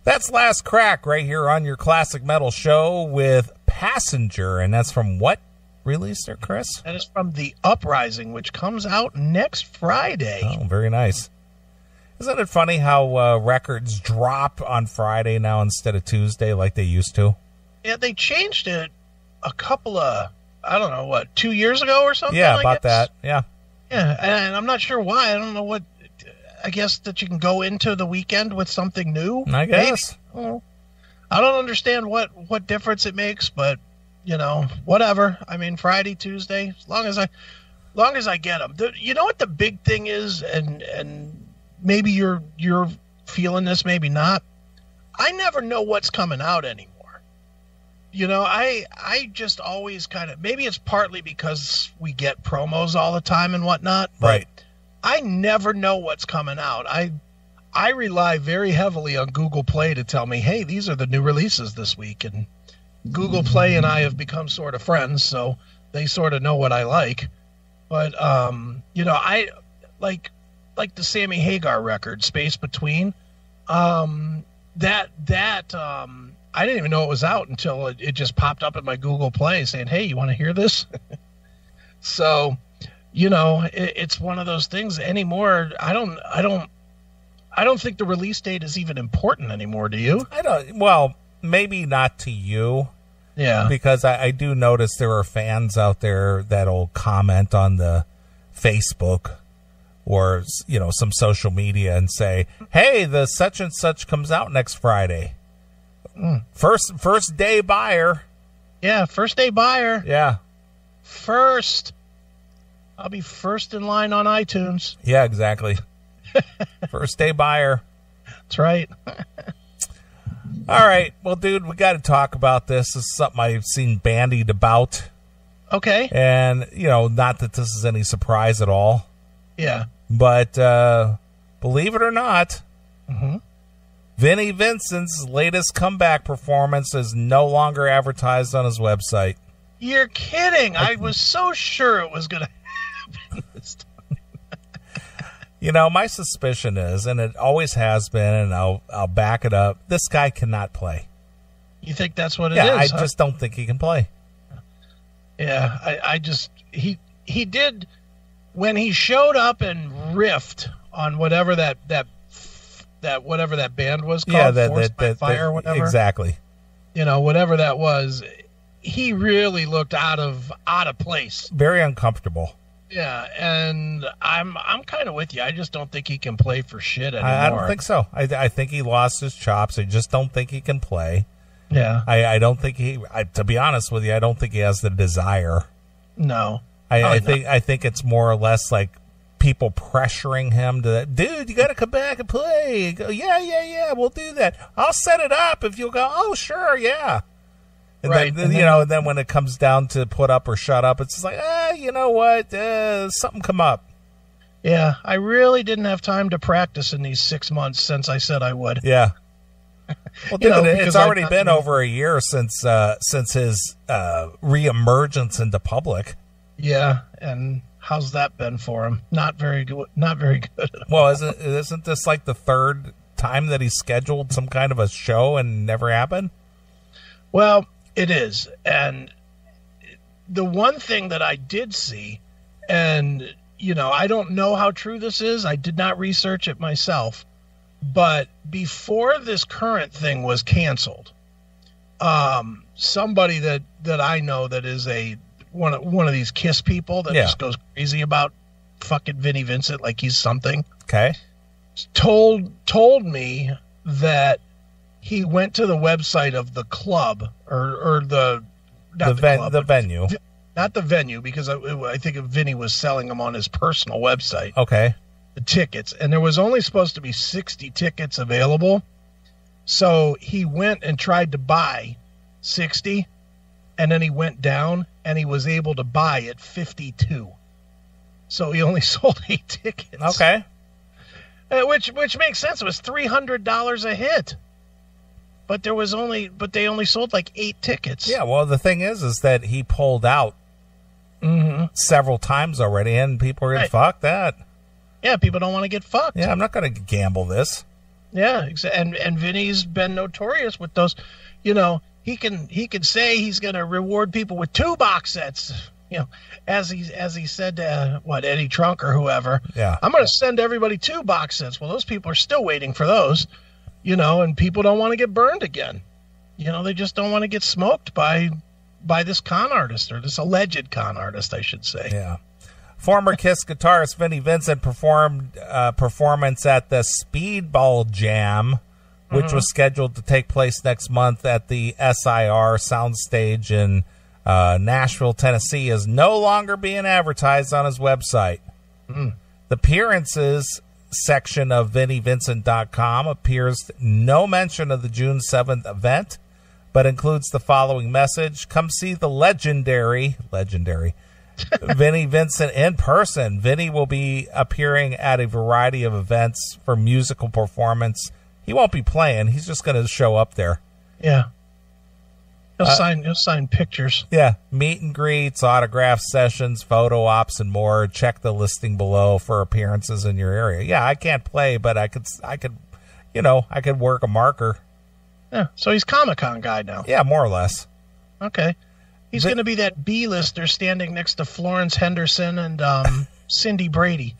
That's Last Crack right here on your Classic Metal Show with Passenger. And that's from what release there, Chris? That is from The Uprising, which comes out next Friday. Oh, very nice. Isn't it funny how records drop on Friday now instead of Tuesday like they used to? Yeah, they changed it a couple of, 2 years ago or something? Yeah, about that. Yeah. Yeah, and I'm not sure why. I don't know what. I guess that you can go into the weekend with something new. I guess. Well, I don't understand what difference it makes, but whatever. I mean, Friday, Tuesday, as long as I get them. You know what the big thing is, and maybe you're feeling this, maybe not. I never know what's coming out anymore. I just always kind of, maybe it's partly because we get promos all the time and whatnot, but right. I never know what's coming out. I rely very heavily on Google Play to tell me, hey, these are the new releases this week. And Google Play and I have become sort of friends, so they sort of know what I like. But, I like the Sammy Hagar record, Space Between. I didn't even know it was out until it just popped up in my Google Play saying, hey, you want to hear this? So, it's one of those things anymore. I don't think the release date is even important anymore. Do you? Well, maybe not to you. Yeah. Because I do notice there are fans out there that'll comment on the Facebook or, some social media and say, hey, the such and such comes out next Friday. First day buyer. Yeah, first day buyer. Yeah. First. I'll be first in line on iTunes. Yeah, exactly. First day buyer. That's right. All right. Well, dude, we got to talk about this. This is something I've seen bandied about. Okay. And, not that this is any surprise at all. Yeah. But believe it or not, mm-hmm. Vinnie Vincent's latest comeback performance is no longer advertised on his website. You're kidding. I was so sure it was going to happen this time. My suspicion is, and it always has been, and I'll back it up, this guy cannot play. You think that's what it is? Yeah, I just don't think he can play. Yeah, he did, when he showed up and riffed on whatever that whatever that band was called, Forced by Fire or whatever. Exactly. Whatever that was, he really looked out of place. Very uncomfortable. Yeah, and I'm kind of with you. I just don't think he can play for shit anymore. I don't think so. I think he lost his chops. I just don't think he can play. Yeah. I don't think to be honest with you, I don't think he has the desire. No. I think it's more or less like people pressuring him to, dude, you got to come back and play. Go, yeah, we'll do that. I'll set it up if you'll go, oh, sure, yeah. And right. then, and then when it comes down to put up or shut up, it's just like, you know what, something come up. Yeah, I really didn't have time to practice in these 6 months since I said I would. Yeah. Well, dude, it's already been over a year since his reemergence into public. Yeah, and how's that been for him? Not very good. Not very good. Well, isn't this like the third time that he scheduled some kind of a show and never happened? Well, it is. And the one thing that I did see, and, I don't know how true this is. I did not research it myself. But before this current thing was canceled, somebody that I know that is one of these Kiss people that just goes crazy about fucking Vinnie Vincent like he's something. Okay. Told me that he went to the website of the club or the venue. Not the venue, because I think Vinnie was selling them on his personal website. Okay. The tickets. And there was only supposed to be 60 tickets available. So he went and tried to buy 60, and then he went down and he was able to buy at 52. So he only sold 8 tickets. Okay. Which makes sense. It was $300 a hit. But they only sold like 8 tickets. Yeah, well, the thing is that he pulled out several times already, and people are going, fuck that. Yeah, people don't want to get fucked. Yeah, I'm not going to gamble this. Yeah, and Vinny's been notorious with those. You know, he can say he's going to reward people with 2 box sets. You know, as he said to Eddie Trunk or whoever. Yeah, I'm going to send everybody 2 box sets. Well, those people are still waiting for those. You know, and people don't want to get burned again. You know, they just don't want to get smoked by this con artist, or this alleged con artist, I should say. Yeah. Former Kiss guitarist Vinnie Vincent performed performance at the Speedball Jam, which was scheduled to take place next month at the SIR soundstage in Nashville, Tennessee, is no longer being advertised on his website. The appearances section of VinnieVincent.com appears no mention of the June 7th event, but includes the following message: come see the legendary Vinnie Vincent in person. Vinnie will be appearing at a variety of events for musical performance. He won't be playing. He's just going to show up there. Yeah. He'll sign pictures. Yeah. Meet and greets, autograph sessions, photo ops, and more. Check the listing below for appearances in your area. Yeah, I can't play, but I could work a marker. Yeah. So he's Comic-Con guy now. Yeah, more or less. Okay. He's going to be that B-lister standing next to Florence Henderson and Cindy Brady.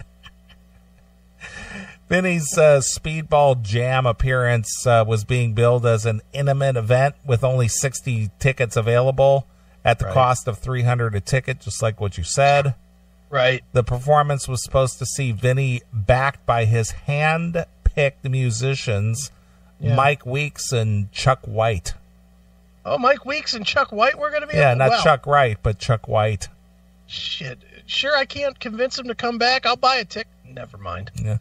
Vinny's Speedball Jam appearance was being billed as an intimate event with only 60 tickets available at the cost of $300 a ticket, just like what you said. Right. The performance was supposed to see Vinny backed by his hand-picked musicians, Mike Weeks and Chuck White. Oh, Mike Weeks and Chuck White were going to be not Chuck Wright, but Chuck White. Shit. Sure, I can't convince him to come back. I'll buy a ticket. Never mind. Yeah.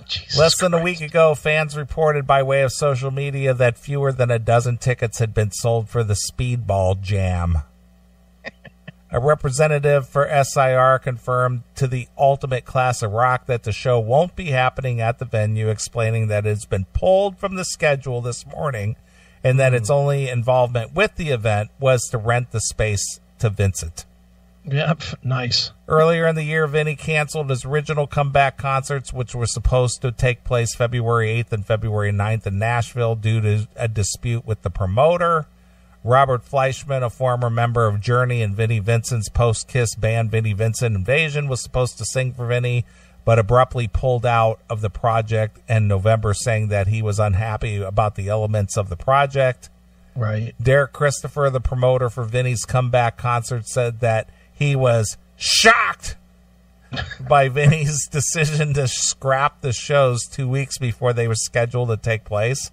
Jesus Less than Christ. a week ago, fans reported by way of social media that fewer than a dozen tickets had been sold for the Speedball Jam. A representative for SIR confirmed to the Ultimate Class of Rock that the show won't be happening at the venue, explaining that it's been pulled from the schedule this morning and that its only involvement with the event was to rent the space to Vincent. Yep, nice. Earlier in the year, Vinny canceled his original comeback concerts, which were supposed to take place February 8th and February 9th in Nashville due to a dispute with the promoter. Robert Fleischman, a former member of Journey and Vinnie Vincent's post-Kiss band Vinnie Vincent Invasion, was supposed to sing for Vinny, but abruptly pulled out of the project in November, saying that he was unhappy about the elements of the project. Right. Derek Christopher, the promoter for Vinny's comeback concert, said that he was shocked by Vinny's decision to scrap the shows 2 weeks before they were scheduled to take place.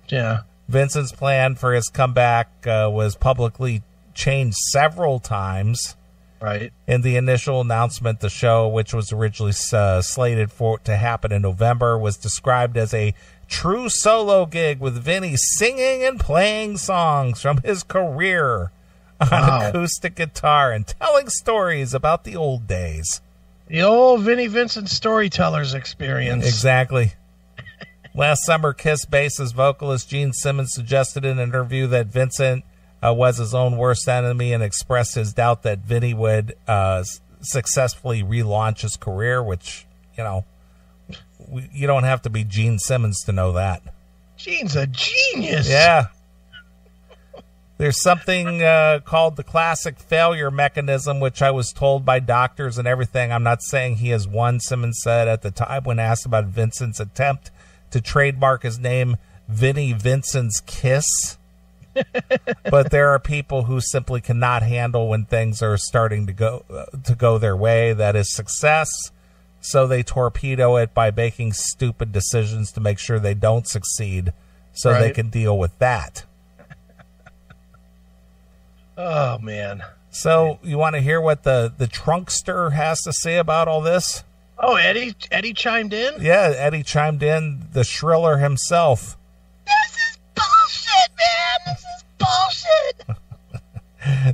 Yeah. Vincent's plan for his comeback was publicly changed several times. Right. In the initial announcement, the show, which was originally slated to happen in November, was described as a true solo gig with Vinny singing and playing songs from his career on acoustic guitar and telling stories about the old days. The old Vinnie Vincent storyteller's experience. Exactly. Last summer, Kiss bassist vocalist Gene Simmons suggested in an interview that Vincent was his own worst enemy and expressed his doubt that Vinny would successfully relaunch his career, which, you don't have to be Gene Simmons to know that. Gene's a genius. Yeah. There's something called the classic failure mechanism, which I was told by doctors and everything. I'm not saying he has won, Simmons said at the time when asked about Vincent's attempt to trademark his name, Vinnie Vincent's Kiss. But there are people who simply cannot handle when things are starting to go their way. That is success. So they torpedo it by making stupid decisions to make sure they don't succeed so they can deal with that. Oh, man. So you want to hear what the Trunkster has to say about all this? Oh, Eddie chimed in? Yeah, Eddie chimed in, the Shriller himself. This is bullshit, man. This is bullshit.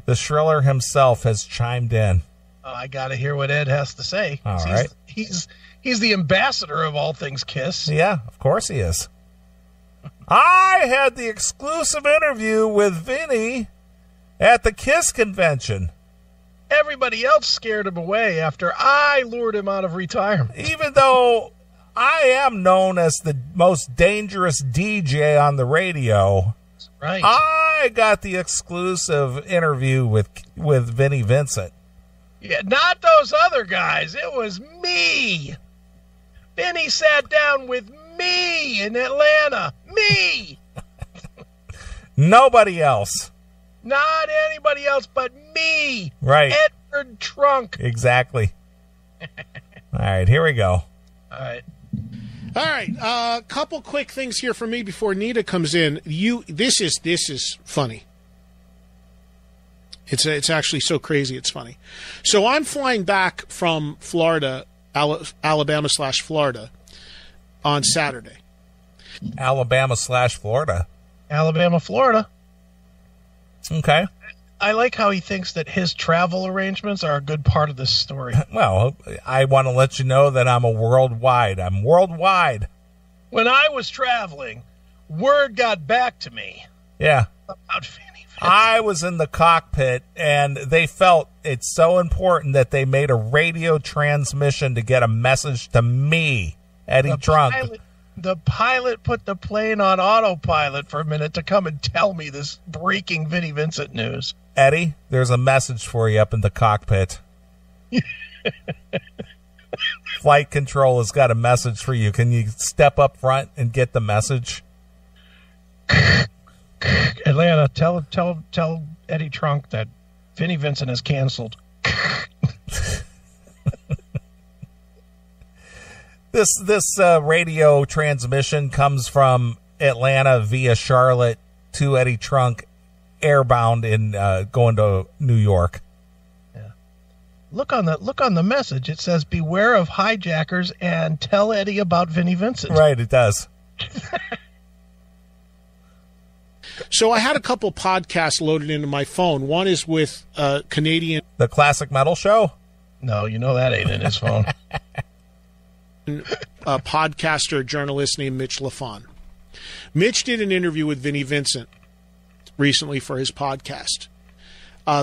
The Shriller himself has chimed in. Oh, I got to hear what Ed has to say. All right. He's the ambassador of all things Kiss. Yeah, of course he is. I had the exclusive interview with Vinny at the Kiss convention. Everybody else scared him away after I lured him out of retirement. Even though I am known as the most dangerous DJ on the radio. Right. I got the exclusive interview with Vinnie Vincent. Yeah, not those other guys. It was me. Vinny sat down with me in Atlanta. Me. Nobody else. Not anybody else but me. Right. Edward Trunk. Exactly. All right, here we go. All right. All right, a couple quick things here for me before Nita comes in. This is funny. It's actually so crazy it's funny. So I'm flying back from Florida, Alabama/Florida, on Saturday. Alabama/Florida. Alabama, Florida. Okay. I like how he thinks that his travel arrangements are a good part of this story. Well, I want to let you know that I'm worldwide. When I was traveling, word got back to me. Yeah. About Vinnie Vincent. I was in the cockpit, and they felt it's so important that they made a radio transmission to get a message to me, Eddie Trunk. The pilot put the plane on autopilot for a minute to come and tell me this breaking Vinnie Vincent news. Eddie, there's a message for you up in the cockpit. Flight control has got a message for you. Can you step up front and get the message? Atlanta, tell Eddie Trunk that Vinnie Vincent is canceled. This radio transmission comes from Atlanta via Charlotte to Eddie Trunk, airbound in going to New York. Yeah. Look on the message. It says, "Beware of hijackers and tell Eddie about Vinnie Vincent." Right, it does. So I had a couple podcasts loaded into my phone. One is with Canadian, the Classic Metal Show. No, you know that ain't in his phone. A podcaster, journalist named Mitch LaFon. Mitch did an interview with Vinnie Vincent recently for his podcast.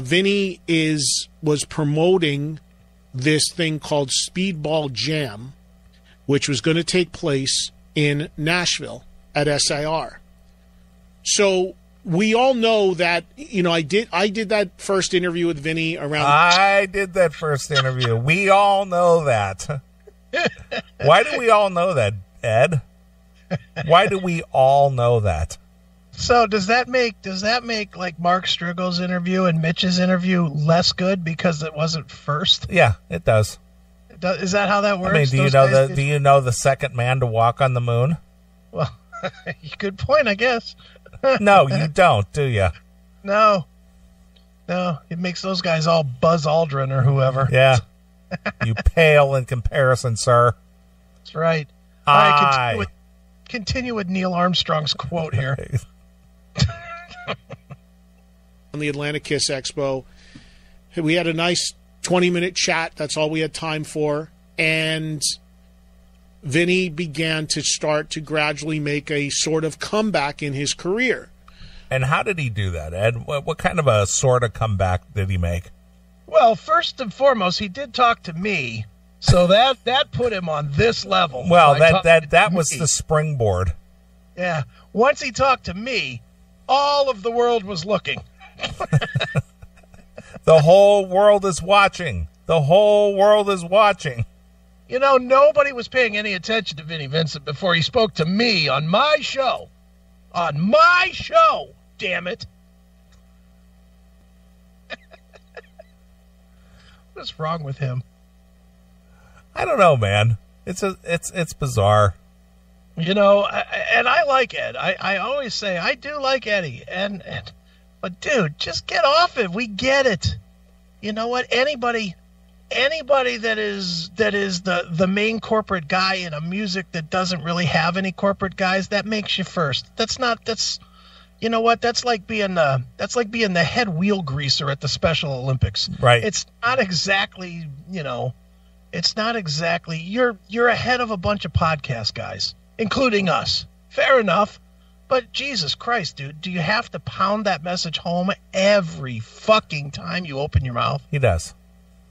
Vinnie was promoting this thing called Speedball Jam, which was going to take place in Nashville at SIR. So we all know that, I did that first interview with Vinnie around. I did that first interview. We all know that. Why do we all know that, Ed? Why do we all know that? So does that make like Mark Strigel's interview and Mitch's interview less good because it wasn't first? Yeah, it does. Is that how that works? I mean, do you know the second man to walk on the moon? Well, good point, I guess. No, you don't, do you? No, it makes those guys all Buzz Aldrin or whoever. Yeah. You pale in comparison, sir. That's right. All right, continue with Neil Armstrong's quote here. On the Atlanta Kiss Expo, we had a nice 20-minute chat. That's all we had time for. And Vinnie began to start to gradually make a sort of comeback in his career. And how did he do that, Ed? What kind of a sort of comeback did he make? Well, first and foremost, he did talk to me, so that put him on this level. Well, that was the springboard. Yeah. Once he talked to me, all of the world was looking. The whole world is watching. The whole world is watching. Nobody was paying any attention to Vinnie Vincent before he spoke to me on my show. On my show, damn it. What's wrong with him? I don't know, man. It's bizarre. And I like Ed. I always say I do like Eddie. But dude, just get off it. We get it. You know what? Anybody that is the main corporate guy in a music that doesn't really have any corporate guys, that makes you first. You know what? That's like being the head wheel greaser at the Special Olympics. Right. It's not exactly, you're ahead of a bunch of podcast guys, including us. Fair enough. But Jesus Christ, dude, do you have to pound that message home every fucking time you open your mouth? He does.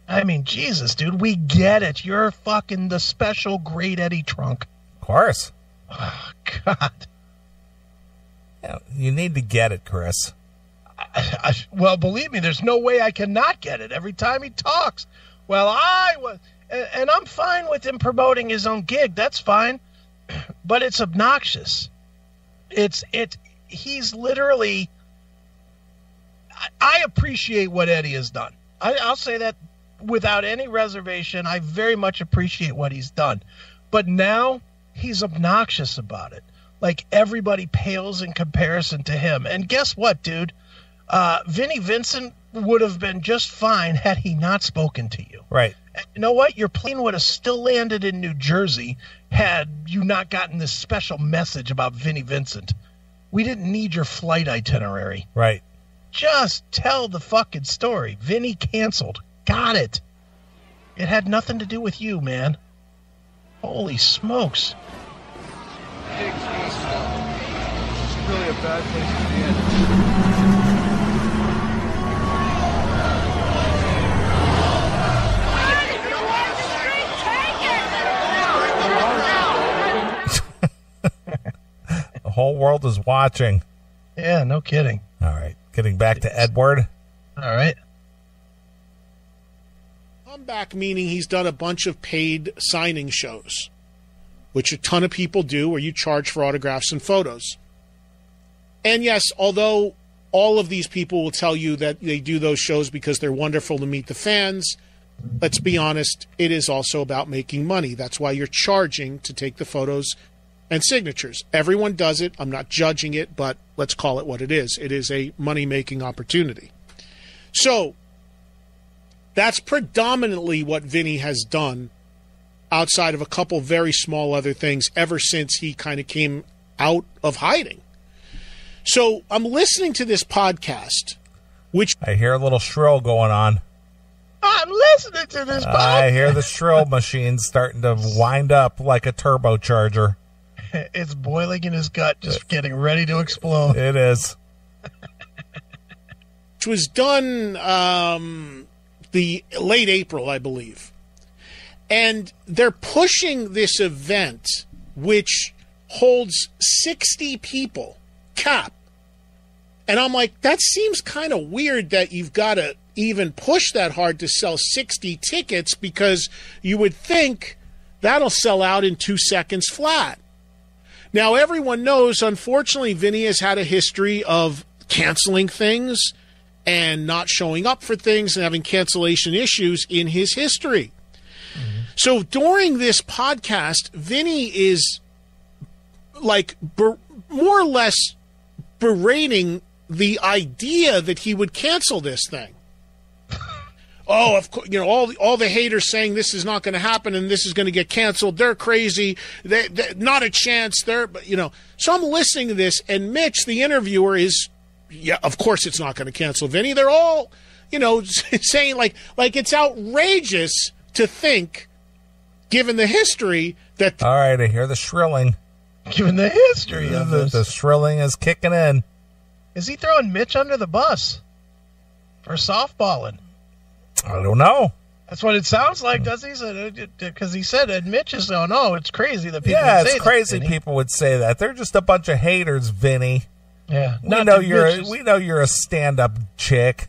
I mean, Jesus, dude, we get it. You're fucking the special great Eddie Trunk. Of course. Oh, God. Yeah, you need to get it, Chris. Well, believe me, there's no way I cannot get it every time he talks. Well, I was, and I'm fine with him promoting his own gig. That's fine, but it's obnoxious. He's literally. I appreciate what Eddie has done. I'll say that without any reservation. I very much appreciate what he's done, but now he's obnoxious about it. Like, everybody pales in comparison to him. And guess what, dude? Vinnie Vincent would have been just fine had he not spoken to you. Right. And you know what? Your plane would have still landed in New Jersey had you not gotten this special message about Vinnie Vincent. We didn't need your flight itinerary. Right. Just tell the fucking story. Vinnie canceled. Got it. It had nothing to do with you, man. Holy smokes. It's really a bad place to be in. The whole world is watching. Yeah, no kidding. All right. Getting back to Edward. All right. I'm back, meaning he's done a bunch of paid signing shows, which a ton of people do, where you charge for autographs and photos. And yes, although all of these people will tell you that they do those shows because they're wonderful to meet the fans, let's be honest, it is also about making money. That's why you're charging to take the photos and signatures. Everyone does it. I'm not judging it, but let's call it what it is. It is a money-making opportunity. So that's predominantly what Vinnie has done, outside of a couple very small other things, ever since he kind of came out of hiding. So I'm listening to this podcast, which I hear a little shrill going on. I'm listening to this podcast. I hear the shrill machine starting to wind up like a turbocharger. It's boiling in his gut, just getting ready to explode. It is. which was done the late April, I believe. And they're pushing this event, which holds 60 people cap. And I'm like, that seems kind of weird that you've got to even push that hard to sell 60 tickets, because you would think that'll sell out in 2 seconds flat. Now, everyone knows, unfortunately, Vinnie has had a history of canceling things and not showing up for things and having cancellation issues in his history. Mm-hmm. So during this podcast, Vinnie is like more or less berating the idea that he would cancel this thing. Oh, of course, you know, all the haters saying this is not going to happen and this is going to get canceled. They're crazy. They not a chance. You know. So I'm listening to this, and Mitch, the interviewer, is, yeah, of course it's not going to cancel Vinnie. They're all, you know, saying like it's outrageous to think, given the history, that. All right, I hear the shrilling. Given the history of this. The shrilling is kicking in. Is he throwing Mitch under the bus for softballing? I don't know. That's what it sounds like, does he? Because he said that Mitch is saying, "Oh, it's crazy that people." Yeah, would say it's crazy that, people would say that. They're just a bunch of haters, Vinny. Yeah, we know you're a stand-up chick.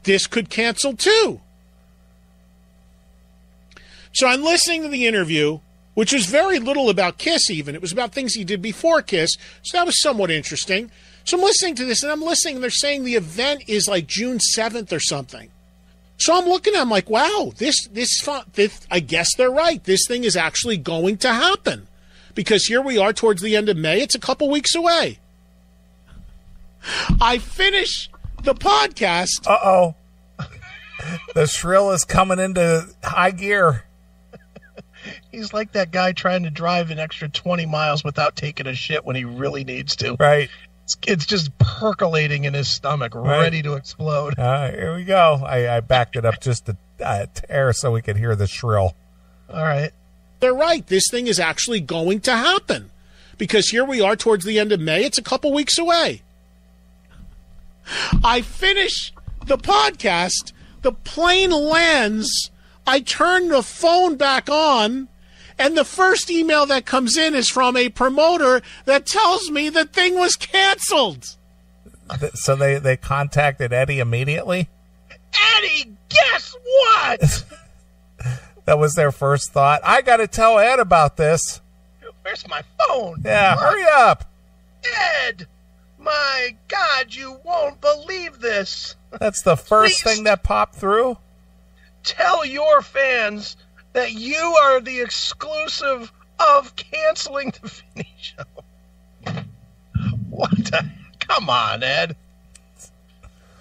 This could cancel too. So I'm listening to the interview, which was very little about Kiss even. It was about things he did before Kiss, so that was somewhat interesting. So I'm listening to this, and I'm listening, and they're saying the event is like June 7th or something. So I'm looking, I'm like, wow, this I guess they're right. This thing is actually going to happen, because here we are towards the end of May. It's a couple weeks away. I finish the podcast. Uh-oh. The shrill is coming into high gear. He's like that guy trying to drive an extra 20 miles without taking a shit when he really needs to. Right. It's just percolating in his stomach, ready to explode. Here we go. I backed it up just to air so we could hear the shrill. All right. They're right. This thing is actually going to happen, because here we are towards the end of May. It's a couple weeks away. I finish the podcast, the plane lands, I turn the phone back on, and the first email that comes in is from a promoter that tells me the thing was canceled. So they contacted Eddie immediately? Eddie, guess what? That was their first thought. I got to tell Ed about this. Where's my phone? Yeah, hurry up. Ed, my God, you won't believe this. That's the first thing that popped through? Tell your fans that you are the exclusive of canceling the Vinnie Show. What the? Come on, Ed.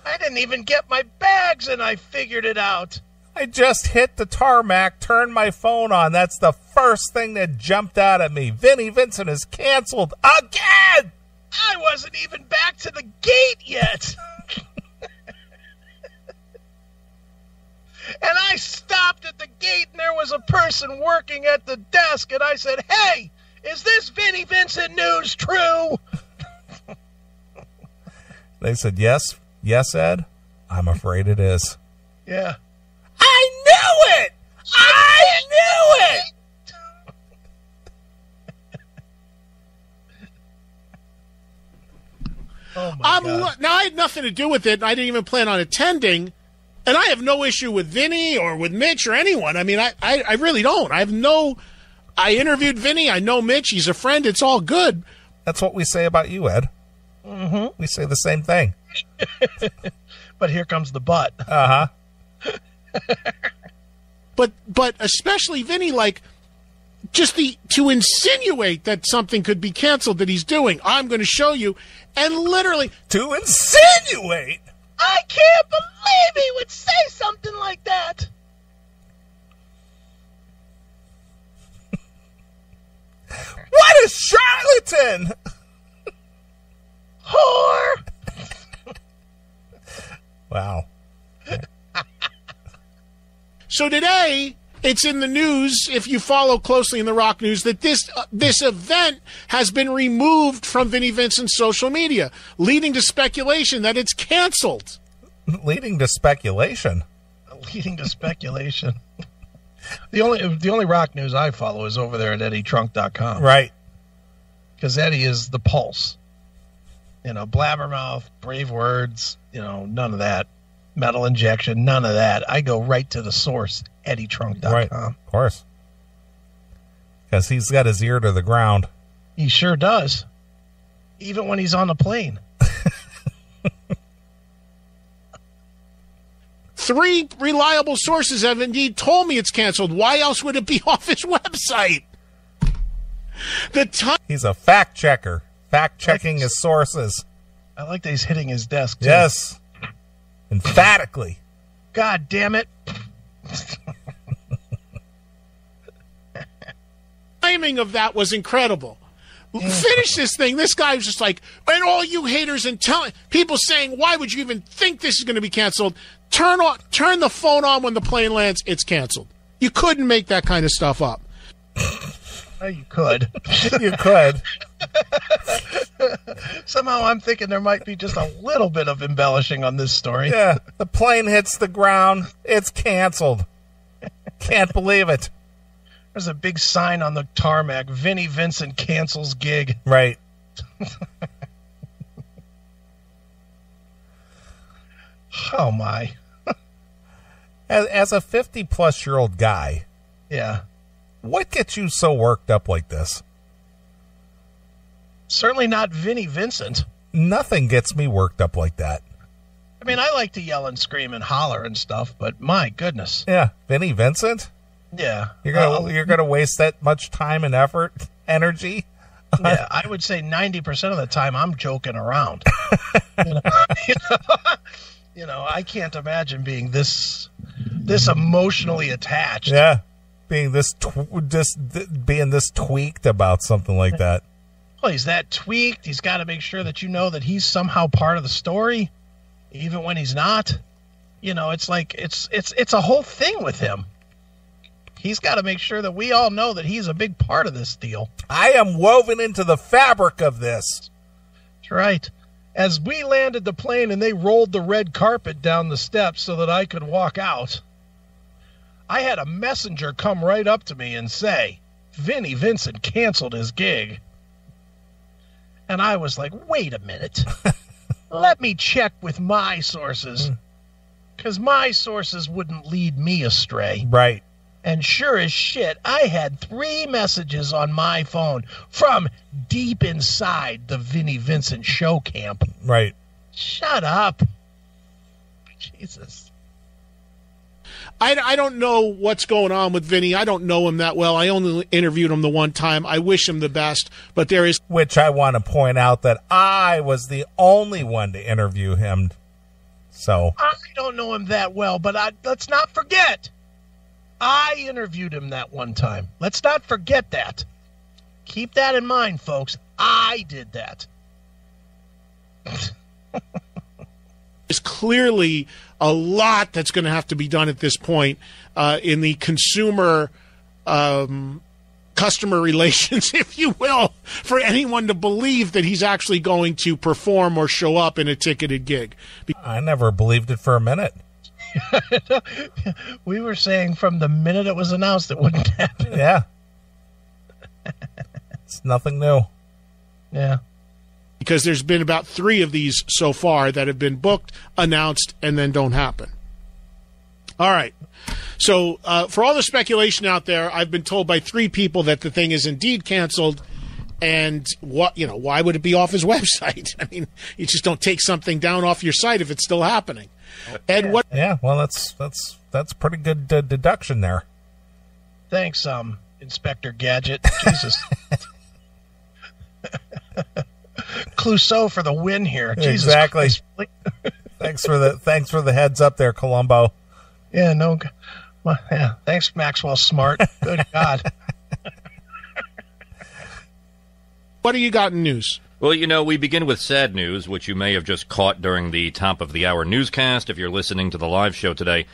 I didn't even get my bags and I figured it out. I just hit the tarmac, turned my phone on. That's the first thing that jumped out at me. Vinnie Vincent is canceled again! I wasn't even back to the gate yet. And I stopped at the gate and there was a person working at the desk and I said, "Hey, is this Vinnie Vincent news true?" They said, yes, Ed. I'm afraid it is. Yeah. I knew it! I knew it! Oh my God. Now, I had nothing to do with it, and I didn't even plan on attending, and I have no issue with Vinny or with Mitch or anyone. I mean, I really don't. I interviewed Vinny. I know Mitch. He's a friend. It's all good. That's what we say about you, Ed. Mm-hmm. We say the same thing. But here comes the but. Uh-huh. But especially Vinny, like, just to insinuate that something could be canceled that he's doing. I'm going to show you. And literally... To insinuate? I can't believe he would say something like that. What a charlatan! Whore! Wow. So today, it's in the news, if you follow closely in the rock news, that this event has been removed from Vinnie Vincent's social media, leading to speculation that it's canceled. Leading to speculation? Leading to speculation. The only rock news I follow is over there at EddieTrunk.com. Right. Because Eddie is the pulse. You know, blabbermouth, brave words, you know, none of that. Metal injection, none of that. I go right to the source, EddieTrunk.com. Right, of course. Because he's got his ear to the ground. He sure does. Even when he's on the plane. 3 reliable sources have indeed told me it's canceled. Why else would it be off his website? He's a fact checker. Fact checking his sources. I like that he's hitting his desk, too. Yes. Emphatically. God damn it. Timing of that was incredible. Finish this thing. This guy was just like, and all you haters and people saying, why would you even think this is going to be canceled? Turn the phone on when the plane lands. It's canceled. You couldn't make that kind of stuff up. Oh, you could. You could. Somehow I'm thinking there might be just a little bit of embellishing on this story. Yeah, the plane hits the ground. It's canceled. Can't believe it. There's a big sign on the tarmac. Vinnie Vincent cancels gig. Right. Oh, my. As a 50-plus-year-old guy, Yeah. what gets you so worked up like this? Certainly not Vinnie Vincent. Nothing gets me worked up like that. I mean, I like to yell and scream and holler and stuff, but my goodness. Yeah, Vinnie Vincent? Yeah. You're gonna waste that much time and effort, energy? Yeah, I would say 90% of the time I'm joking around. You know, I can't imagine being this emotionally attached. Yeah, being this tweaked about something like that. Well, he's that tweaked. He's got to make sure that you know that he's somehow part of the story, even when he's not. You know, it's like it's a whole thing with him. He's got to make sure that we all know that he's a big part of this deal. I am woven into the fabric of this. That's right. As we landed the plane and they rolled the red carpet down the steps so that I could walk out, I had a messenger come right up to me and say, Vinnie Vincent canceled his gig. And I was like, wait a minute. Let me check with my sources. Because my sources wouldn't lead me astray. Right. And sure as shit, I had 3 messages on my phone from deep inside the Vinnie Vincent show camp. Right. Shut up. Jesus. I don't know what's going on with Vinny. I don't know him that well. I only interviewed him the one time. I wish him the best, but there is... Which I want to point out that I was the only one to interview him. So I don't know him that well, but let's not forget. I interviewed him that one time. Let's not forget that. Keep that in mind, folks. I did that. There's clearly a lot that's going to have to be done at this point in the consumer customer relations, if you will, for anyone to believe that he's actually going to perform or show up in a ticketed gig. I never believed it for a minute. We were saying from the minute it was announced it wouldn't happen. Yeah. It's nothing new. Yeah. Because there's been about 3 of these so far that have been booked, announced, and then don't happen. All right. So for all the speculation out there, I've been told by 3 people that the thing is indeed canceled. And why would it be off his website? I mean, you just don't take something down off your site if it's still happening. Ed, what? Yeah, well, that's pretty good deduction there. Thanks, Inspector Gadget. Jesus. Clouseau for the win here. Jesus exactly. Christ. Thanks for the heads up there, Columbo. Yeah, no. Well, yeah, thanks, Maxwell Smart. Good God. What do you got in news? Well, we begin with sad news, which you may have just caught during the top of the hour newscast if you're listening to the live show today.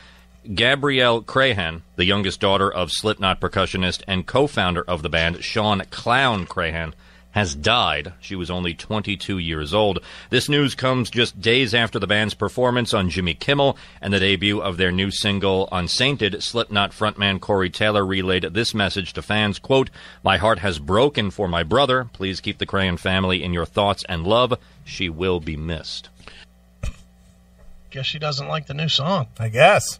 Gabrielle Crahan, the youngest daughter of Slipknot percussionist and co-founder of the band, Sean Clown Crahan, has died. She was only 22 years old. This news comes just days after the band's performance on Jimmy Kimmel and the debut of their new single, Unsainted. Slipknot frontman Corey Taylor relayed this message to fans, quote, "My heart has broken for my brother. Please keep the Crahan family in your thoughts and love. She will be missed." Guess she doesn't like the new song. I guess.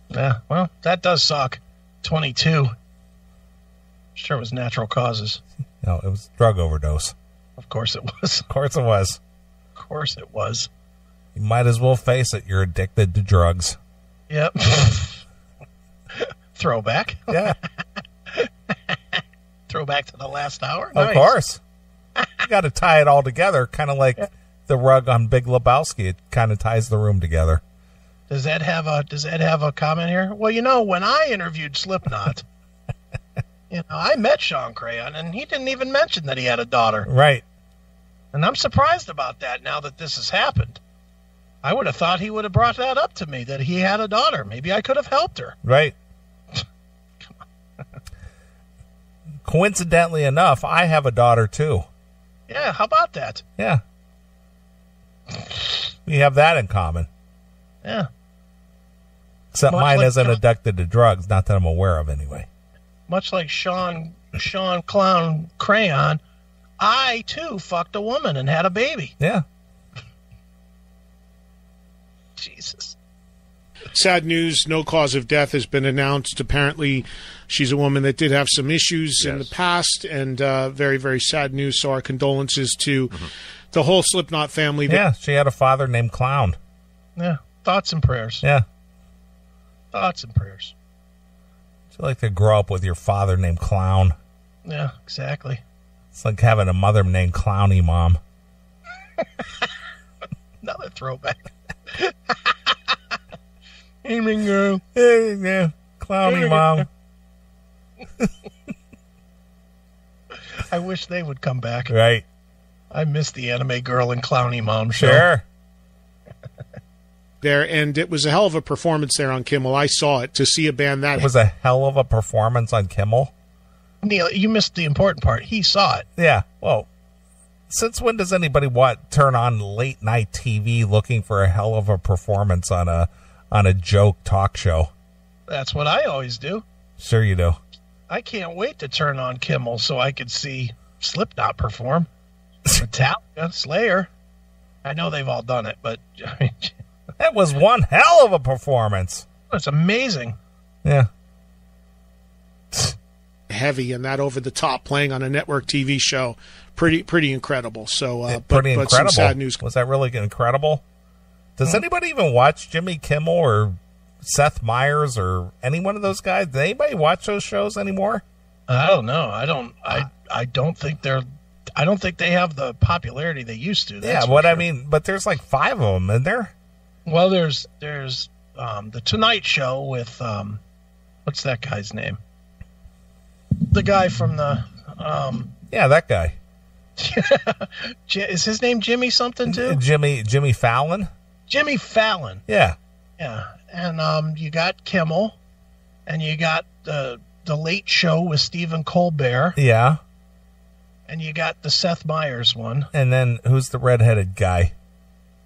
Yeah, well, that does suck. 22. Sure it was natural causes. No, it was drug overdose. Of course it was. Of course it was. Of course it was. You might as well face it. You're addicted to drugs. Yep. Throwback. Yeah. Throwback to the last hour. Of course. You got to tie it all together, kind of like the rug on Big Lebowski. It kind of ties the room together. Does Ed have a comment here? Well, when I interviewed Slipknot, I met Sean Crahan, and he didn't even mention that he had a daughter. Right. And I'm surprised about that now that this has happened. I would have thought he would have brought that up to me, that he had a daughter. Maybe I could have helped her. Right. Coincidentally enough, I have a daughter, too. Yeah, how about that? Yeah. We have that in common. Yeah. Except Much mine like isn't Sean- addicted to drugs, not that I'm aware of anyway. Much like Sean Clown Crayon, I, too, fucked a woman and had a baby. Yeah. Jesus. Sad news, no cause of death has been announced. Apparently, she's a woman that did have some issues in the past, and very, very sad news. So our condolences to the whole Slipknot family. Yeah, she had a father named Clown. Yeah, thoughts and prayers. Yeah. Thoughts and prayers. You like to grow up with your father named Clown. Yeah, exactly. It's like having a mother named Clowny Mom. Another throwback. Evening, girl. Hey, yeah, Clowny Mom. I wish they would come back. Right. I miss the anime girl and Clowny Mom show. Sure. There, and it was a hell of a performance there on Kimmel. I saw it. To see a band that It was a hell of a performance on Kimmel. Neil, you missed the important part. He saw it. Yeah. Well, since when does anybody turn on late night TV looking for a hell of a performance on a joke talk show? That's what I always do. Sure you do. I can't wait to turn on Kimmel so I could see Slipknot perform. Metallica, Slayer. I know they've all done it, but I mean, that was one hell of a performance. It's amazing. Yeah. Heavy and that over the top, playing on a network TV show, pretty incredible. So, pretty but incredible. Some sad news. Was that really incredible? Does anybody even watch Jimmy Kimmel or Seth Meyers or any one of those guys? Does anybody watch those shows anymore? I don't know. I don't think they have the popularity they used to. Yeah, what sure. I mean, but there's like 5 of them, isn't there? Well, there's the Tonight Show with what's that guy's name? The guy from the yeah, that guy. Is his name Jimmy something too? Jimmy Fallon. Jimmy Fallon. Yeah. Yeah, and you got Kimmel, and you got the Late Show with Stephen Colbert. Yeah. And you got the Seth Meyers one. And then who's the redheaded guy?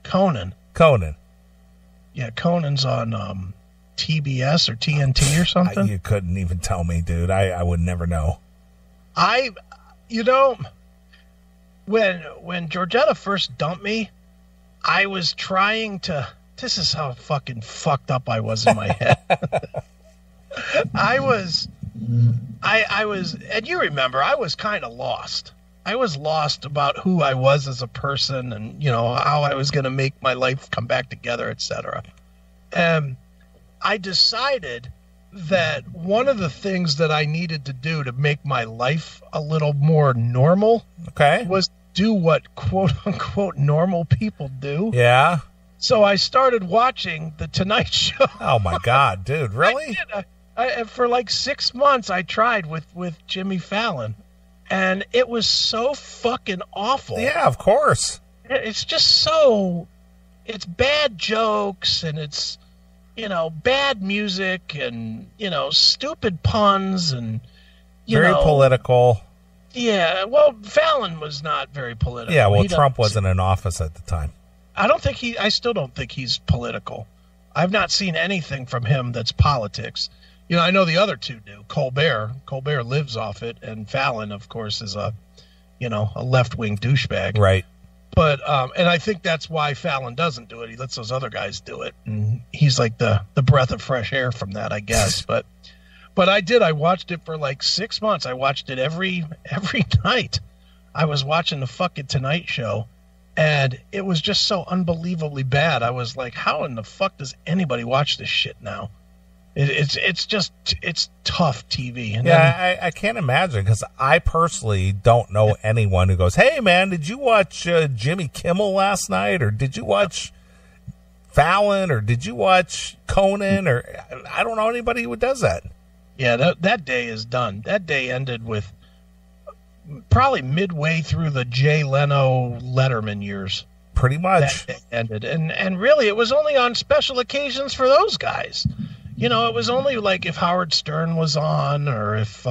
Conan. Yeah, Conan's on TBS or TNT or something. You couldn't even tell me, dude. I would never know. When Georgetta first dumped me, I was trying to. This is how fucking fucked up I was in my head. I was, and you remember, I was kind of lost. I was lost about who I was as a person and, how I was going to make my life come back together, etc. And I decided that one of the things that I needed to do to make my life a little more normal was do what quote-unquote normal people do. Yeah. So I started watching The Tonight Show. Oh, my God, dude. Really? I for like 6 months, I tried with Jimmy Fallon. And it was so fucking awful. Yeah, of course. It's just it's bad jokes and it's, bad music and, stupid puns and, very political. Yeah, well, Fallon was not very political. Yeah, well, Trump wasn't in office at the time. I still don't think he's political. I've not seen anything from him that's politics. I know the other two do. Colbert lives off it, and Fallon, of course, is a left-wing douchebag. Right. But and I think that's why Fallon doesn't do it. He lets those other guys do it, and he's like the breath of fresh air from that, I guess. But I did. I watched it for like 6 months. I watched it every night. I was watching the fucking Tonight Show, and it was just so unbelievably bad. I was like, how in the fuck does anybody watch this shit now? It's tough TV. And yeah, I can't imagine, because I personally don't know anyone who goes, hey, man, did you watch Jimmy Kimmel last night? Or did you watch Fallon? Or did you watch Conan? Or I don't know anybody who does that. Yeah, that day is done. That day ended with probably midway through the Jay Leno Letterman years. Pretty much. That day ended. And really, it was only on special occasions for those guys. It was only like if Howard Stern was on, or if,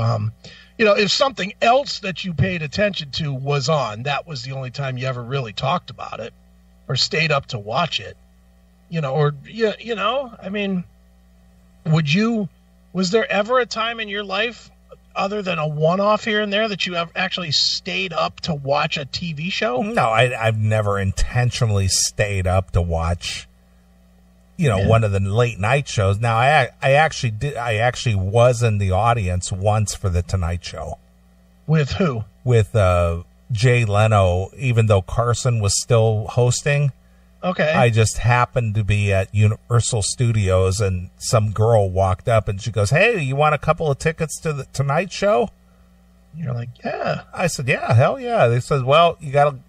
if something else that you paid attention to was on, that was the only time you ever really talked about it or stayed up to watch it, I mean, was there ever a time in your life other than a one-off here and there that you have actually stayed up to watch a TV show? No, I've never intentionally stayed up to watch one of the late night shows. Now, I actually was in the audience once for the Tonight Show. With who? With Jay Leno, even though Carson was still hosting. Okay. I just happened to be at Universal Studios, and some girl walked up and she goes, hey, you want a couple of tickets to the Tonight Show? You're like, yeah. I said, yeah, hell yeah. They said, well,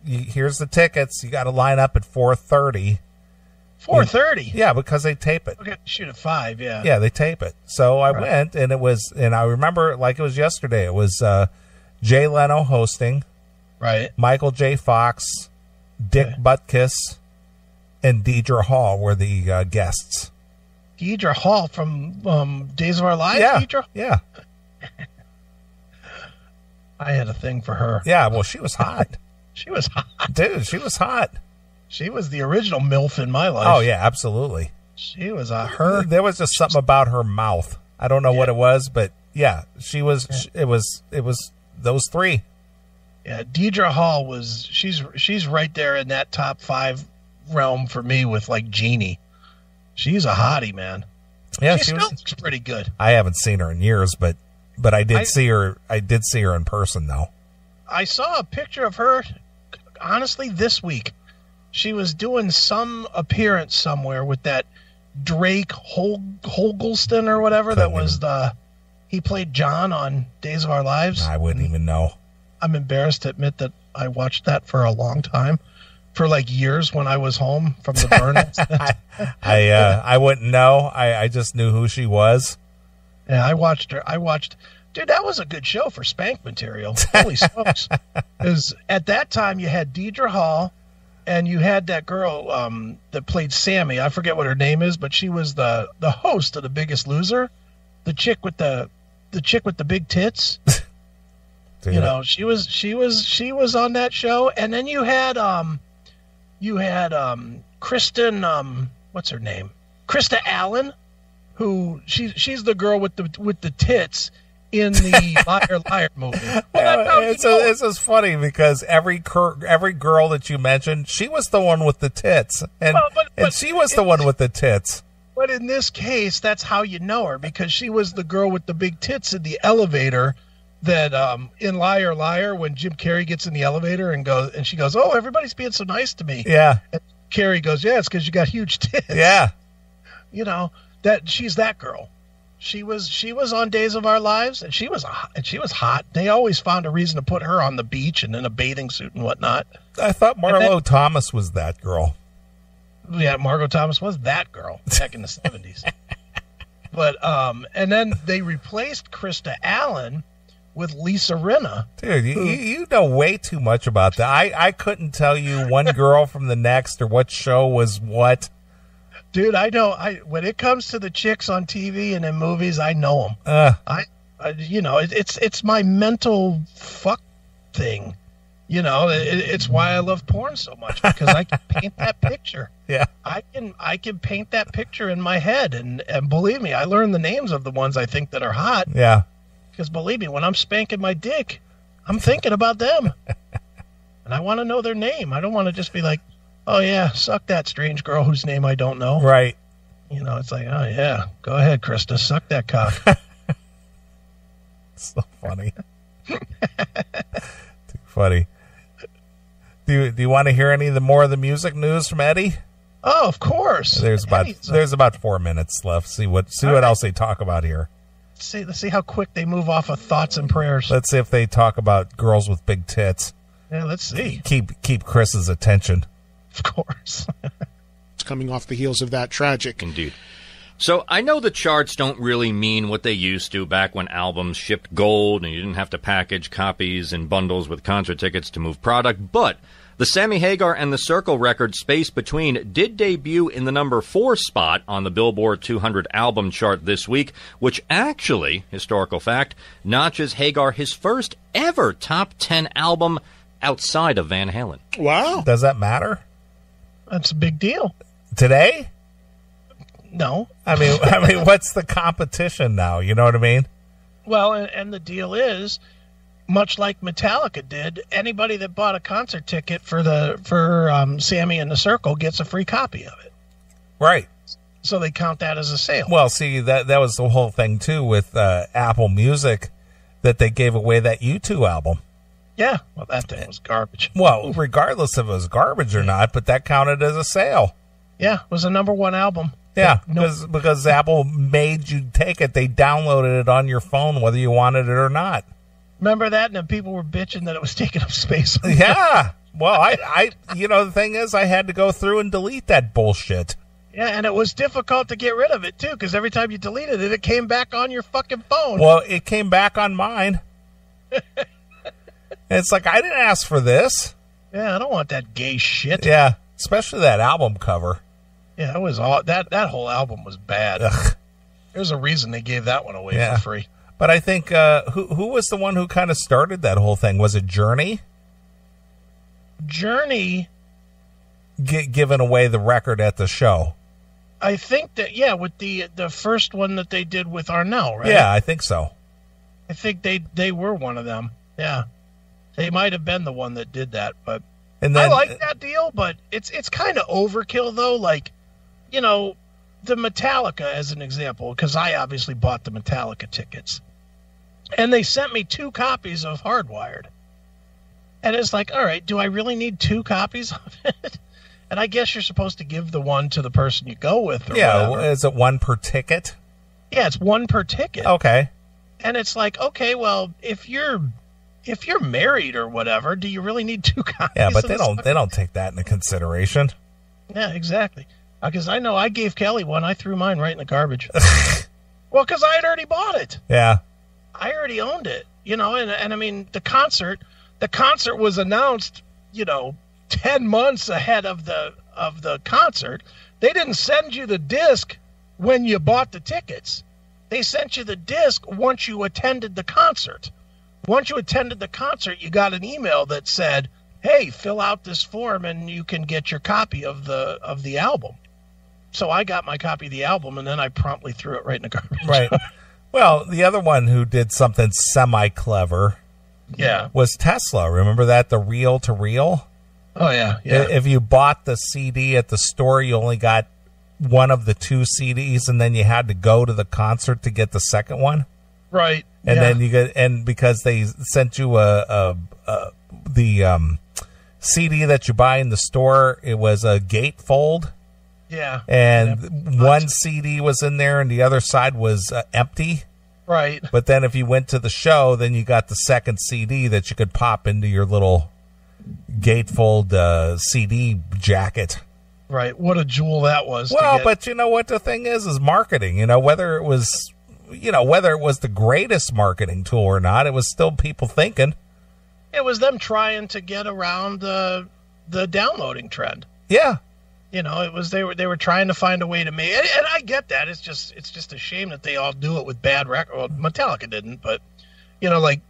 here's the tickets. You got to line up at 4:30. 4:30. Yeah, because they tape it. Okay, shoot at 5. Yeah. Yeah, they tape it. So I went, and I remember like it was yesterday. It was Jay Leno hosting, right? Michael J. Fox, Dick Butkus, and Deidre Hall were the guests. Deidre Hall from Days of Our Lives. Yeah, Deidre? Yeah. I had a thing for her. Yeah, well, she was hot. She was hot. Dude, she was hot. She was the original MILF in my life. Oh, yeah, absolutely. She was her. There was just something about her mouth. I don't know what it was, but yeah, she was. It was those three. Yeah, Deidre Hall was. She's right there in that top 5 realm for me with like Jeannie. She's a hottie, man. Yeah, she still looks pretty good. I haven't seen her in years, but I did see her. I did see her in person, though. I saw a picture of her. Honestly, this week, she was doing some appearance somewhere with that Drake Holgelston or whatever. He played John on Days of Our Lives. I wouldn't even know. I'm embarrassed to admit that I watched that for a long time, for like years when I was home from the burn incident. I wouldn't know. I just knew who she was. Yeah, I watched her. Dude, that was a good show for spank material. Holy smokes. Because at that time you had Deidre Hall and you had that girl that played Sammy. I forget what her name is, but she was the host of The Biggest Loser. The chick with the big tits. You know, she was on that show. And then you had Kristen what's her name? Krista Allen, who she's the girl with the tits in the Liar Liar movie. Well, it's just funny because every girl that you mentioned, she was the one with the tits, and she was the one with the tits. But in this case, that's how you know her, because she was the girl with the big tits in the elevator. That in Liar Liar, when Jim Carrey gets in the elevator and she goes, "Oh, everybody's being so nice to me." Yeah. And Carrey goes, "Yeah, it's because you got huge tits." Yeah. You know that she's that girl. She was on Days of Our Lives, and she was hot. They always found a reason to put her on the beach and in a bathing suit and whatnot. I thought Marlo Thomas was that girl. Yeah, Margot Thomas was that girl back in the 70s. But and then they replaced Krista Allen with Lisa Rinna. Dude, you know way too much about that. I couldn't tell you one girl from the next or what show was what. Dude, I know. When it comes to the chicks on TV and in movies, I know them. It's my mental fuck thing. You know, it's why I love porn so much, because I can paint that picture. Yeah, I can paint that picture in my head, and believe me, I learn the names of the ones I think that are hot. Yeah, because believe me, when I'm spanking my dick, I'm thinking about them, and I want to know their name. I don't want to just be like, "Oh yeah, suck that strange girl whose name I don't know." Right. You know, it's like, "Oh yeah, go ahead, Krista, suck that cock." So funny. Too funny. Do you want to hear any of the more of the music news from Eddie? Oh, of course. There's about 4 minutes left. See what else they talk about here. Let's see how quick they move off of thoughts and prayers. Let's see if they talk about girls with big tits. Yeah, let's see. Keep Chris's attention. Of course. It's coming off the heels of that tragic. Indeed. So I know the charts don't really mean what they used to back when albums shipped gold and you didn't have to package copies in bundles with concert tickets to move product, but the Sammy Hagar and the Circle record Space Between did debut in the number 4 spot on the Billboard 200 album chart this week, which actually, historical fact, notches Hagar his first ever top 10 album outside of Van Halen. Wow. Does that matter? That's a big deal. Today? No. I mean, what's the competition now? You know what I mean? Well, and the deal is, much like Metallica did, anybody that bought a concert ticket for Sammy and the Circle gets a free copy of it. Right. So they count that as a sale. Well, see, that was the whole thing too with Apple Music, that they gave away that U2 album. Yeah. Well, that thing was garbage. Well, regardless if it was garbage or not, but that counted as a sale. Yeah, it was a number 1 album. Yeah, because Apple made you take it. They downloaded it on your phone whether you wanted it or not. Remember that? And then people were bitching that it was taking up space. Yeah. Well, I the thing is, I had to go through and delete that bullshit. Yeah, and it was difficult to get rid of it, too, because every time you deleted it, it came back on your fucking phone. Well, it came back on mine. It's like, I didn't ask for this. Yeah, I don't want that gay shit. Yeah, especially that album cover. Yeah, it was all that whole album was bad. Ugh. There's a reason they gave that one away for free. But I think who was the one who kind of started that whole thing? Was it Journey? Journey giving away the record at the show. I think that, yeah, with the first one that they did with Arnell, right? Yeah, I think so. I think they were one of them. Yeah. They might have been the one that did that, but And then, I like that deal, but it's kind of overkill, though. Like, you know, the Metallica, as an example, because I obviously bought the Metallica tickets. And they sent me 2 copies of Hardwired. And it's like, all right, do I really need 2 copies of it? And I guess you're supposed to give the one to the person you go with or whatever. Is it 1 per ticket? Yeah, it's 1 per ticket. Okay. And it's like, okay, well, if you're married or whatever, do you really need 2 copies? Yeah, but they don't take that into consideration. Yeah, exactly. Because I know I gave Kelly one. I threw mine right in the garbage. Well, because I had already bought it. Yeah. I already owned it. You know, and I mean, the concert was announced, you know, 10 months ahead of the concert. They didn't send you the disc when you bought the tickets. They sent you the disc once you attended the concert. Once you attended the concert, you got an email that said, hey, fill out this form and you can get your copy of the album. So I got my copy of the album, and then I promptly threw it right in the garbage. Right. Well, the other one who did something semi-clever was Tesla. Remember that? The reel-to-reel? Oh, yeah. If you bought the CD at the store, you only got one of the 2 CDs, and then you had to go to the concert to get the second one. Right. And then you get, and because they sent you the CD that you buy in the store, it was a gatefold. Yeah. And one CD was in there and the other side was empty. Right. But then if you went to the show, then you got the second CD that you could pop into your little gatefold CD jacket. Right. What a jewel that was. Well, but you know what the thing is marketing. You know, whether it was the greatest marketing tool or not, it was still people thinking. It was them trying to get around the downloading trend. Yeah. You know, it was they were trying to find a way to make it, and I get that. It's just a shame that they all do it with bad record. Well, Metallica didn't, but you know, like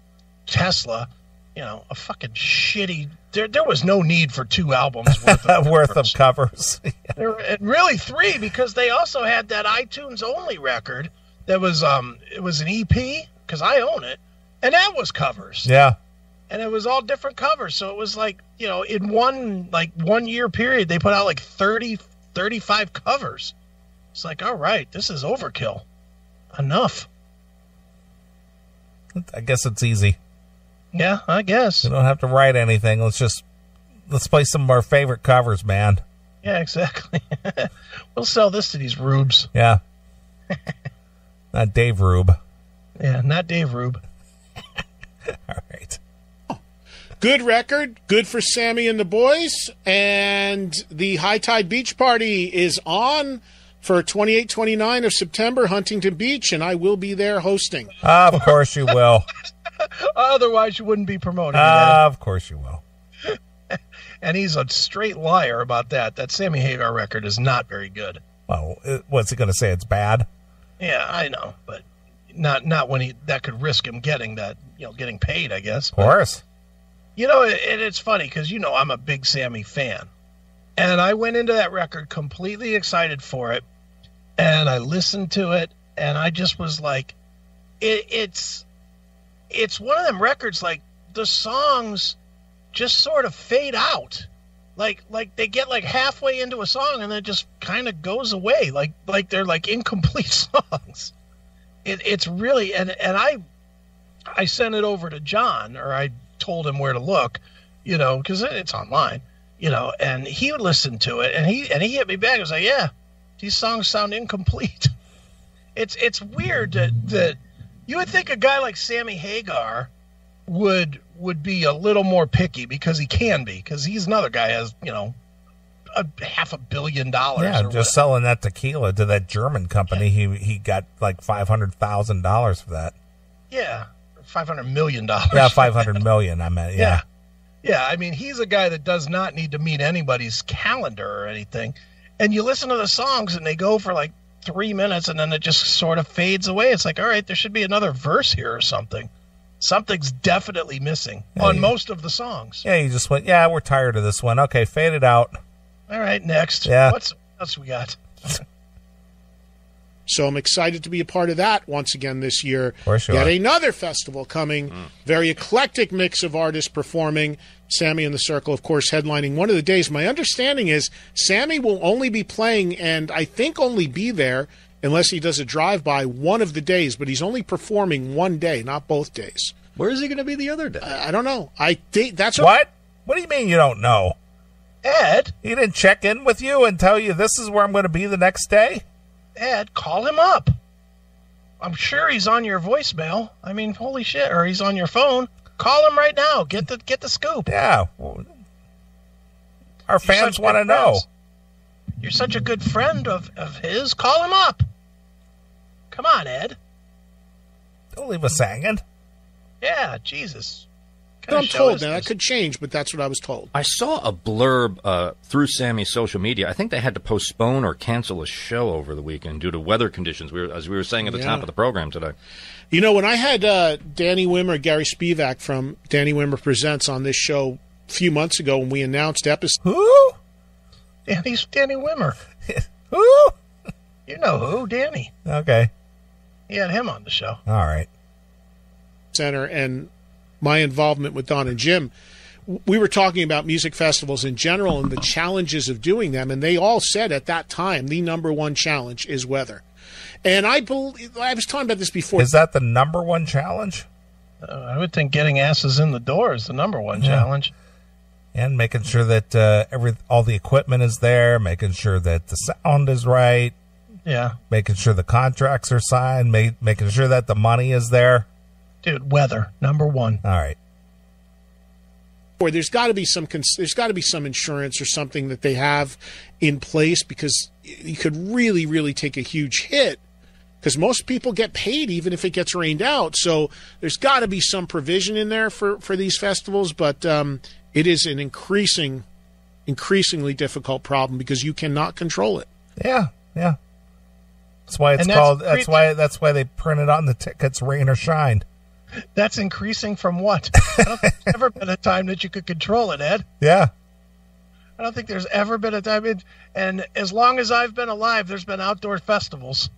Tesla, you know, a fucking shitty. There was no need for 2 albums worth of covers. And really 3, because they also had that iTunes only record that was it was an EP, because I own it, and that was covers. Yeah. And it was all different covers. So it was like, you know, in 1 year period, they put out like 30, 35 covers. It's like, all right, this is overkill. Enough. I guess it's easy. Yeah, I guess. You don't have to write anything. Let's play some of our favorite covers, man. Yeah, exactly. We'll sell this to these rubes. Yeah. Not Dave Rube. Yeah, not Dave Rube. All right. Good record, good for Sammy and the boys, and the High Tide Beach Party is on for 28-29 of September, Huntington Beach, and I will be there hosting. Of course you will. Otherwise, you wouldn't be promoting it. Of course you will. And he's a straight liar about that. That Sammy Hagar record is not very good. Well, what's he going to say? It's bad? Yeah, I know, but not when that could risk him getting that, you know, getting paid, I guess. Of course. You know, it's funny because, you know, I'm a big Sammy fan. And I went into that record completely excited for it. And I listened to it. And I just was like, it's one of them records, like, the songs just sort of fade out. Like they get like halfway into a song and then it just kind of goes away. Like they're like incomplete songs. It's really, and I sent it over to John, or I told him where to look, you know, because it's online, you know, and he listened to it and he hit me back. I was like, yeah, these songs sound incomplete. It's weird that you would think a guy like Sammy Hagar would be a little more picky, because he can be, because he's another guy has, you know, $500 million. Yeah, just whatever. Selling that tequila to that German company, yeah. He got like $500,000 for that. Yeah. $500 million. Yeah, 500 million. I meant, yeah. Yeah, I mean, he's a guy that does not need to meet anybody's calendar or anything. And you listen to the songs and they go for like 3 minutes and then it just sort of fades away. It's like, all right, there should be another verse here or something. Something's definitely missing on most of the songs. Yeah, you just went, yeah, we're tired of this one. Okay, fade it out. All right, next. Yeah. What else we got? So I'm excited to be a part of that once again this year. Of course you Yet are. another festival coming. Very eclectic mix of artists performing. Sammy and the Circle, of course, headlining one of the days. My understanding is Sammy will only be playing, and I think only be there unless he does a drive-by one of the days, but he's only performing one day, not both days. Where is he going to be the other day? I don't know. I think that's What? What do you mean you don't know? Ed, He didn't check in with you and tell you this is where I'm going to be the next day? Ed, call him up. I'm sure he's on your voicemail. I mean, holy shit, or he's on your phone. Call him right now. Get the scoop. Yeah. Our fans want to know. You're such a good friend of his. Call him up. Come on, Ed. Don't leave us hanging. Yeah, Jesus. I'm told now. That could change, but that's what I was told. I saw a blurb through Sammy's social media. I think they had to postpone or cancel a show over the weekend due to weather conditions, as we were saying at the top of the program today. You know, when I had Danny Wimmer, Gary Spivak from Danny Wimmer Presents on this show a few months ago when we announced episode... Who? Danny Wimmer. Who? You know who, Danny. Okay. He had him on the show. All right. Center and my involvement with Don and Jim, we were talking about music festivals in general and the challenges of doing them, and they all said at that time the number one challenge is weather. And I was talking about this before. Is that the number one challenge? I would think getting asses in the door is the number one challenge. And making sure that all the equipment is there, making sure that the sound is right, Yeah. making sure the contracts are signed, making sure that the money is there. Dude, weather, number one. All right. Or there's got to be some insurance or something that they have in place, because you could really, really take a huge hit, because most people get paid even if it gets rained out. So there's got to be some provision in there for these festivals, but it is an increasingly difficult problem because you cannot control it. Yeah. That's why it's called. That's why they printed on the tickets, rain or shine. That's increasing from what? I don't think there's ever been a time that you could control it, Ed. Yeah. I don't think there's ever been a time. And as long as I've been alive, there's been outdoor festivals.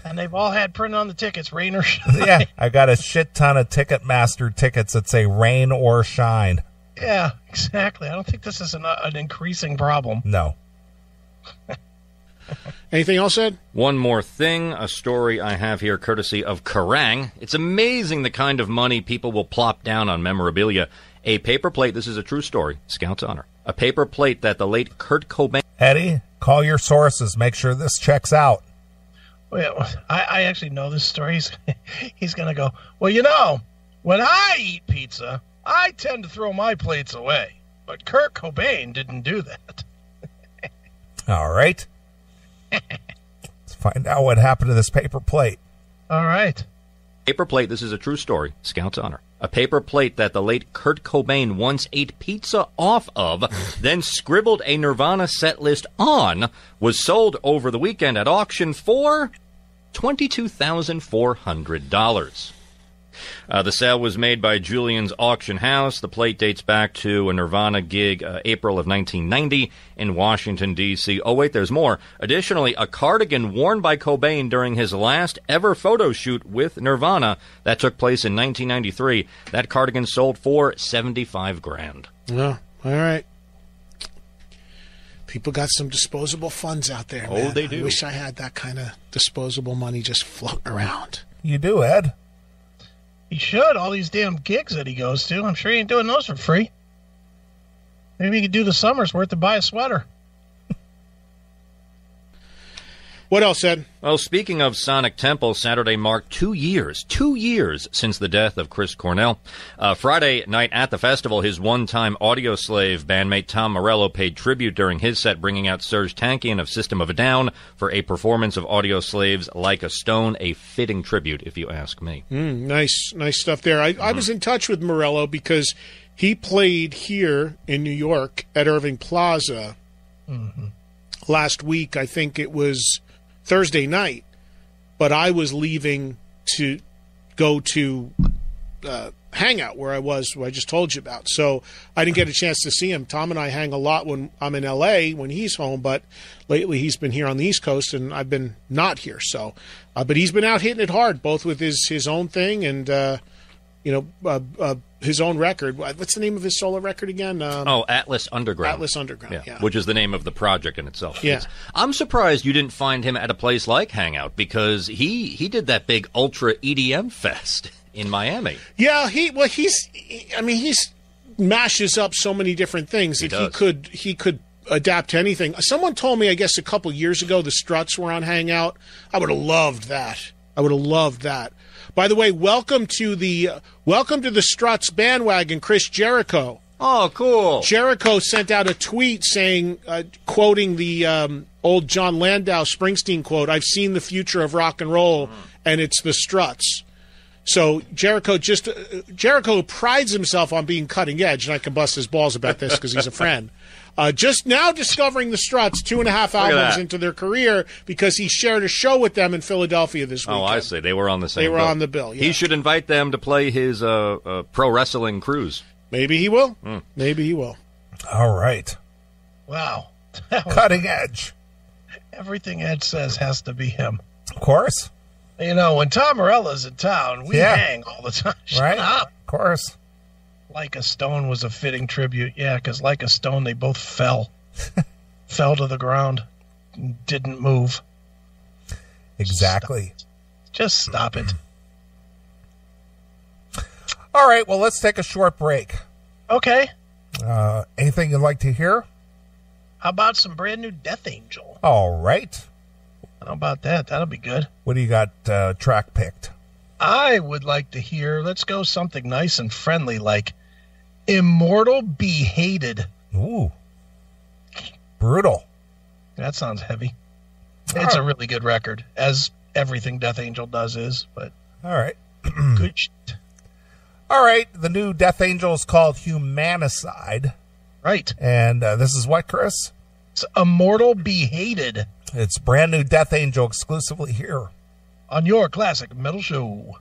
And they've all had printed on the tickets, rain or shine. Yeah. I got a shit ton of Ticketmaster tickets that say rain or shine. Yeah, exactly. I don't think this is an increasing problem. No. Anything else, Ed? One more thing, a story I have here courtesy of Kerrang! It's amazing the kind of money people will plop down on memorabilia. A paper plate, this is a true story, Scout's honor. A paper plate that the late Kurt Cobain... Eddie, call your sources. Make sure this checks out. Well, I actually know this story. He's going to go, well, you know, when I eat pizza, I tend to throw my plates away. But Kurt Cobain didn't do that. All right. Let's find out what happened to this paper plate. All right. Paper plate, this is a true story, Scout's honor. A paper plate that the late Kurt Cobain once ate pizza off of, then scribbled a Nirvana set list on, was sold over the weekend at auction for $22,400. The sale was made by Julian's Auction House. The plate dates back to a Nirvana gig April of 1990 in Washington, D.C. Oh, wait, there's more. Additionally, a cardigan worn by Cobain during his last ever photo shoot with Nirvana that took place in 1993. That cardigan sold for $75,000. Well, all right. People got some disposable funds out there, man. Oh, they do. I wish I had that kind of disposable money just floating around. You do, Ed. He should. All these damn gigs that he goes to. I'm sure he ain't doing those for free. Maybe he could do the summer's worth to buy a sweater. What else, Ed? Well, speaking of Sonic Temple, Saturday marked 2 years since the death of Chris Cornell. Friday night at the festival, his one-time Audio Slave bandmate Tom Morello paid tribute during his set, bringing out Serj Tankian of System of a Down for a performance of Audio Slave's Like a Stone, a fitting tribute, if you ask me. Nice stuff there. I was in touch with Morello because he played here in New York at Irving Plaza last week. I think it was Thursday night, but I was leaving to go to hangout where I just told you about. So I didn't get a chance to see him. Tom and I hang a lot when I'm in L.A. when he's home, but lately he's been here on the East Coast and I've been not here. So, but he's been out hitting it hard, both with his own thing and his own record. What's the name of his solo record again? Atlas Underground. Atlas Underground, yeah. Which is the name of the project in itself. Yeah. I'm surprised you didn't find him at a place like Hangout because he did that big Ultra EDM Fest in Miami. Yeah, he mashes up so many different things that he could adapt to anything. Someone told me, I guess, a couple years ago, the Struts were on Hangout. I would have loved that. By the way, welcome to the Struts bandwagon, Chris Jericho. Oh, cool. Jericho sent out a tweet saying, quoting the old John Landau Springsteen quote, "I've seen the future of rock and roll, and it's the Struts." So Jericho prides himself on being cutting edge, and I can bust his balls about this because he's a friend. Just now discovering the Struts 2.5 albums into their career because he shared a show with them in Philadelphia this weekend. Oh, I see. They were on the same bill. They were on the bill, yeah. He should invite them to play his pro wrestling cruise. Maybe he will. Maybe he will. All right. Wow. Cutting edge. Everything Ed says has to be him. Of course. You know, when Tom Morella's in town, we hang all the time. Right? Shut up. Of course. Like a Stone was a fitting tribute. Yeah, because like a Stone, they both fell. Fell to the ground. Didn't move. Exactly. Just stop it. All right, well, let's take a short break. Okay. Anything you'd like to hear? How about some brand new Death Angel? All right. How about that? That'll be good. What do you got track picked? I would like to hear, let's go something nice and friendly like Immortal Be Hated. Ooh. Brutal. That sounds heavy. It's a really good record, as everything Death Angel does is, but all right. Good shit. All right, the new Death Angel is called Humanicide. Right. And this is what, Chris? It's Immortal Be Hated. It's brand new Death Angel exclusively here on your classic metal show.